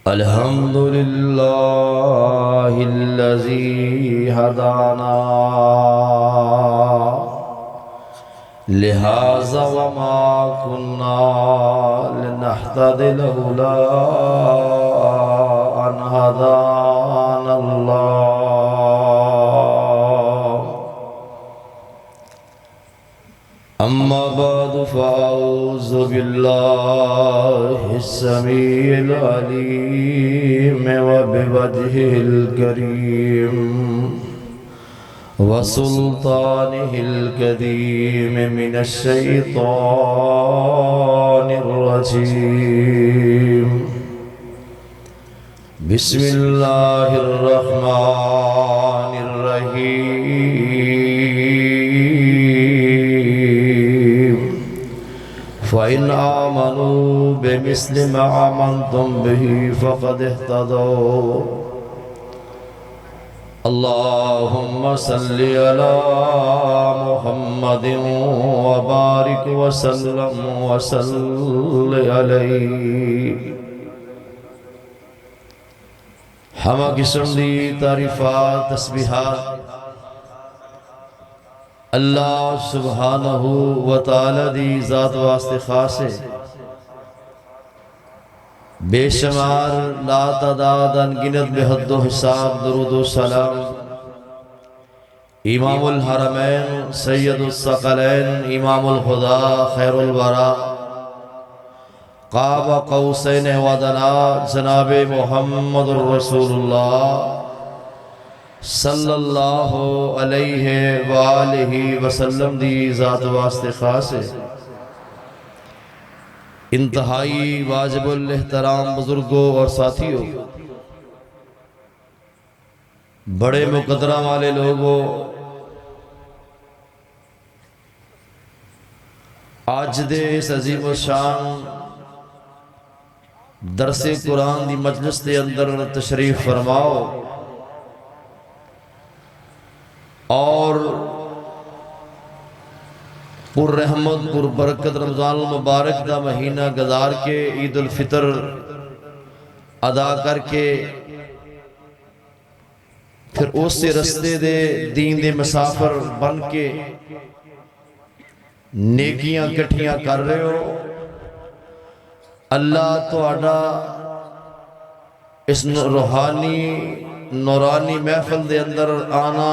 الحمد لله الذي هدانا لهذا وما كنا لنهتدي لولا أن هدانا الله. أما بعد فأعوذ بالله السميع العليم وبوجهه الكريم وسلطانه القديم من الشيطان الرجيم. بسم الله الرحمن الرحيم. فإن آمنوا بمثل ما آمنتم به فقد اهتدوا. اللهم صل على محمد وبارك وسلم وصل عليه. ہمہ قسم دی تعریفات تسبیحات اللہ سبحانہ وتعالی دی ذات واسطے خاص ہے. بے شمار لا تعداد انگنت بے حد و حساب درود و سلام امام الحرمین سید الثقلین امام الخدا خیر الورا قاب قوسین ودنا جناب محمد الرسول اللہ صلی اللہ علیہ وآلہ وسلم دی ذات واسطے خاص ہے. انتہائی واجب الاحترام بزرگوں اور ساتھیوں، بڑے مقدرہ والے لوگوں، آج دے اس عظیم الشان درس قرآن دی مجلس دے اندر تشریف فرماؤ اور پر رحمت پر برکت رمضان المبارک دا مہینہ گزار کے عید الفطر ادا کر کے پھر اس سے رستے دے دین دے مسافر بن کے نیکیاں کٹھیاں کر رہے ہو. اللہ تو آڈا اس روحانی نورانی محفل دے اندر آنا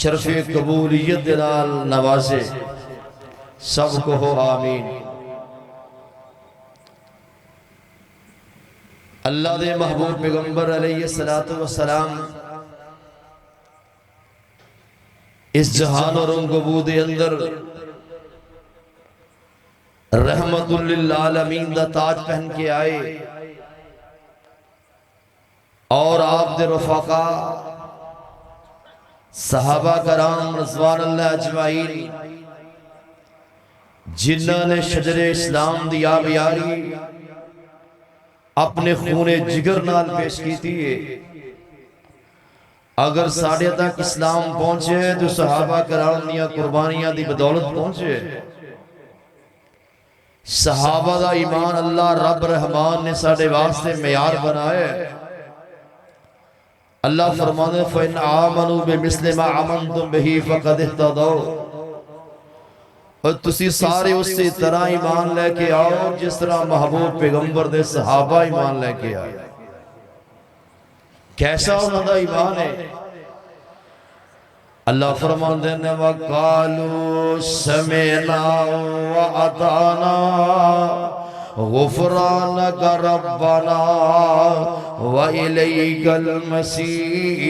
شرف قبولیت دلال نوازے. سب کو ہو آمین. اللہ دے محبوب پیغمبر علیہ السلام اس جہان اور رنگبو دے اندر رحمت للعالمین دا تاج پہن کے آئے اور آپ دے رفاقہ صحابہ کرام رضوان اللہ اجمعین جنہوں نے شجر اسلام دی آبیاری اپنے خون جگر نال پیش کی تھی. اگر ساڑھے تک اسلام پہنچے تو صحابہ کرام دیا قربانیاں دی بدولت پہنچے. صحابہ دا ایمان اللہ رب رحمان نے ساڑھے واسطے معیار بنائے. اللہ فرمانے فَإِنْ آمَنُوا بِمِثْلِ مَا آمَنْتُمْ بِهِ فَقَدْ اهْتَدَوْا. اور تسی سارے اس سے طرح ایمان لے کے آؤ جس طرح محبوب پیغمبر دے صحابہ ایمان لے کے آئے. کیسا انہوں دا ایمان ہے؟ اللہ فرمان دینے وَقَالُوا سَمِعْنَا وَأَطَعْنَا غفرانک ربنا وإلیک المصیر.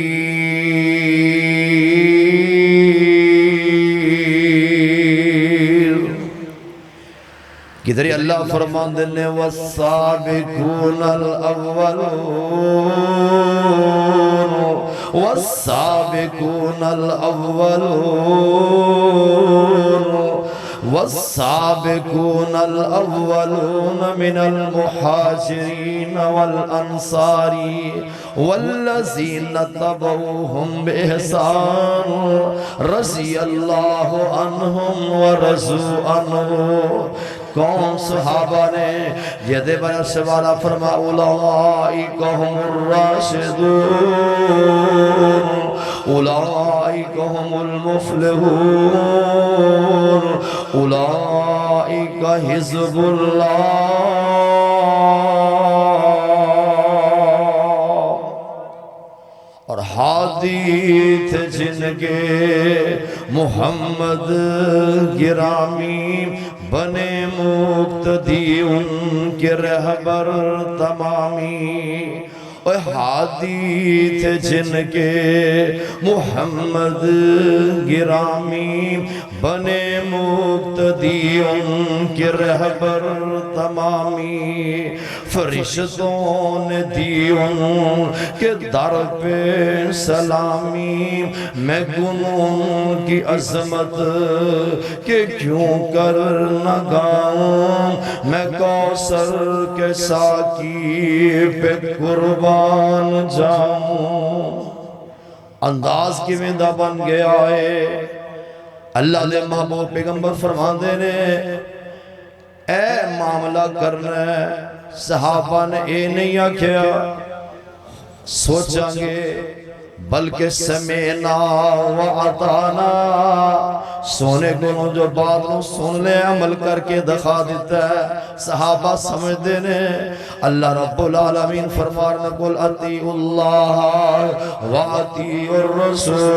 کدھر اللہ فرمان دینے والسابقون الاولون والسابقون الاولون والسابقون الأولون من المهاجرين والأنصار والذين اتبعوهم بإحسان رضي الله عنهم ورضوا عنه کون صحابہ نے یہ دے بنا سوالا فرما اولئک هم الراشدون اولئک هم المفلحون اولئک حزب اللہ اور ہادی تھے جن کے محمد گرامی بنے مقتدی ان کے رہبر تمامی اور ہادی تھے جن کے محمد گرامی بنے مقتدی ان کے رہبر تمامی فرشتوں نے دی ان کے در پہ سلامی میں گنوں کی عظمت کہ کیوں کر نہ گاؤں میں کوثر کے ساقی پہ قربان جاؤں انداز کی ویندہ بن گیا ہے اللہ نے محبوب پیغمبر فرماندے نے اے معاملہ کرنا ہے صحابہ نے اے نہیں آکھیا سوچیں گے بلکہ سمینا و عطانا سونے کو جو بات نو سن لے عمل کر کے دکھا دیتا ہے صحابہ سمجھ دینے اللہ رب العالمین فرمارنا قل اطیعوا اللہ و اطیعوا الرسول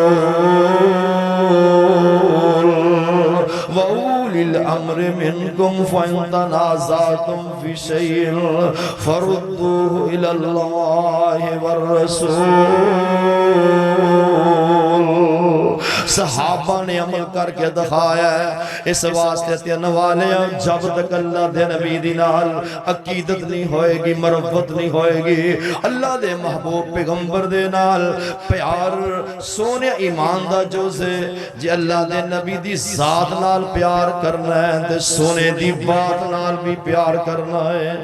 وَأُولِي الْأَمْرِ مِنْكُمْ فَإِنْ تَنَازَعْتُمْ فِي شَيْءٍ فَرُدُّوهُ إِلَى اللَّهِ وَالرَّسُولِ صحابہ نے عمل کر کے دکھایا ہے اس واسطے تین والے جب تک اللہ دے نبی دی نال عقیدت نہیں ہوئے گی مربت نہیں ہوئے گی اللہ دے محبوب پیغمبر دے نال پیار سونے ایمان دا جوزے جی اللہ دے نبی دی ذات نال پیار کرنا ہے تے سونے دی بات نال بھی پیار کرنا ہے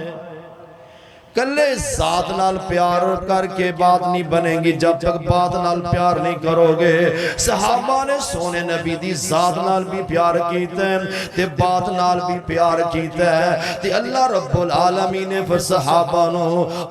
کلے ذات نال پیار کر کے بات نہیں بنے گی جب تک بات نال پیار نہیں کرو گے صحابہ نے سونے نبی دی ذات نال بھی پیار کیتے ہیں تے بات نال بھی پیار کیتے ہیں تے اللہ رب العالمین نے پھر صحابہ نو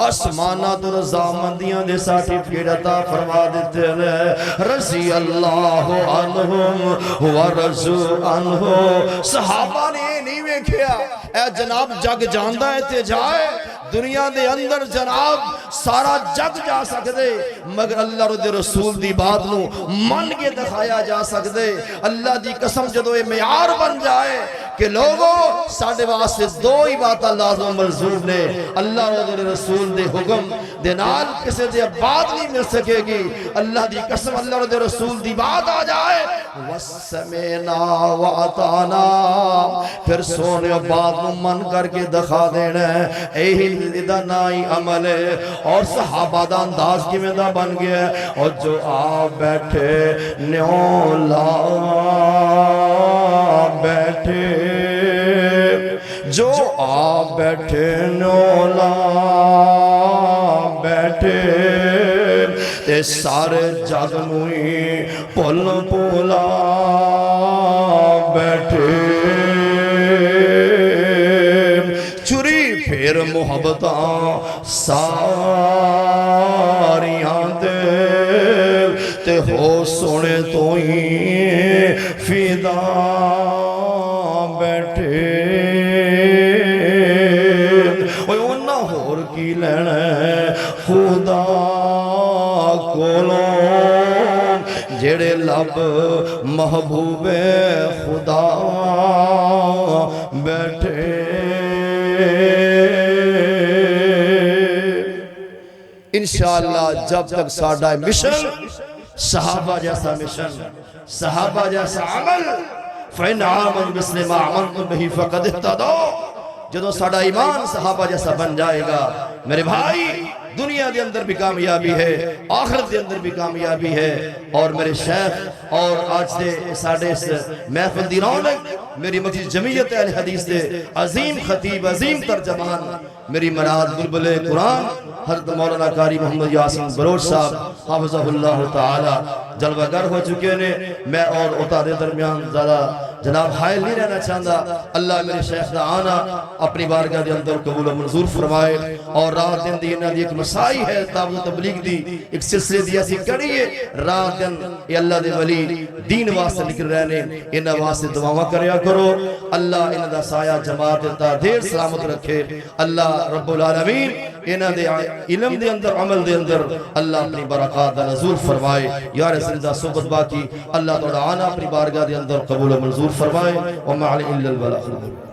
اسمانات و رضامندیاں دے سرٹیفکیٹ عطا فرما دیتے ہیں رضی اللہ عنہم و رضو عنہ صحابہ نے نہیں ویکھیا اے جناب جگ جاندہ ہے تے جائے دنیا دے اندر جناب سارا جگ جا سکتے مگر اللہ رضی رسول دی بات نو من کے دکھایا جا سکتے اللہ دی قسم جدو یہ معیار بن جائے کہ لوگوں ساڑھے واسطے دو ہی بات اللہ و مرزوب نے اللہ رضی رسول دے حکم دے نال کسے دے بات نہیں مل سکے گی اللہ دی قسم اللہ رضی رسول دی بات آ جائے وَسَّمِعْنَا وَأَطَعْنَا پھر سونے بات نو من کر کے دکھا دینا ہے ایہی دا نائی عمل ہے اور صحابہ دا انداز کی میں دا بن گیا ہے اور جو آ بیٹھے نیولا بیٹھے جو آ بیٹھے نیولا بیٹھے تے سارے جگ نوئی پل پولا بیٹھے پھر محبتاں ساریاں دے تے ہو سونے تو ہی فیدا بیٹھے انہاں ہور کی لینا خدا کولوں جڑے لب محبوب خدا بیٹھے انشاءاللہ جب تک ساڑھا مشن صحابہ جیسا مشن صحابہ جیسا عمل فَإِنْ آمَنْ بِسْلِ مَا عَمَلْتُمْ بِهِ فَقَدْ اهْتَدَوْا جدو ساڑھا ایمان صحابہ جیسا بن جائے گا میرے بھائی دنیا دے اندر بھی کامیابی ہے آخرت دے اندر بھی کامیابی ہے اور میرے شیخ اور آج سے ساڑھے اس محفل دی رونق میری مجھے جمعیت اہل حدیث دے عظیم خطیب عظیم ترجمان میری مناد بلبل قرآن حضرت مولانا قاری محمد یاسین بلوچ صاحب حافظہ اللہ تعالی جلوہ گر ہو چکے نے. میں اور اتارے درمیان زیادہ جناب حائل نہیں رہنا چاہتا. اللہ میرے شیخ دا آنا اپنی بارگاہ دے اندر قبول و منظور فرمائے. اور رات دن دی انہاں دی ایک مسائی ہے دعوت تبلیغ دی ایک سلسلے دی ایسی کڑی ہے. رات دن اے اللہ دے ولی دین واسطے نکل رہنے انہاں واسطے دعاواں کریا کرو. اللہ انہاں دا سایہ جماعت تا دیر سلامت رکھے. اللہ رب العالمین انہاں دے علم دے اندر عمل دے اندر اللہ اپنی برکات دا نزول فرمائے. یا رسول دا صحبت باقی اللہ تعالی آنا اپنی بارگاہ دے اندر قبول و منظور فرمائے. وما علی الا البلاغ.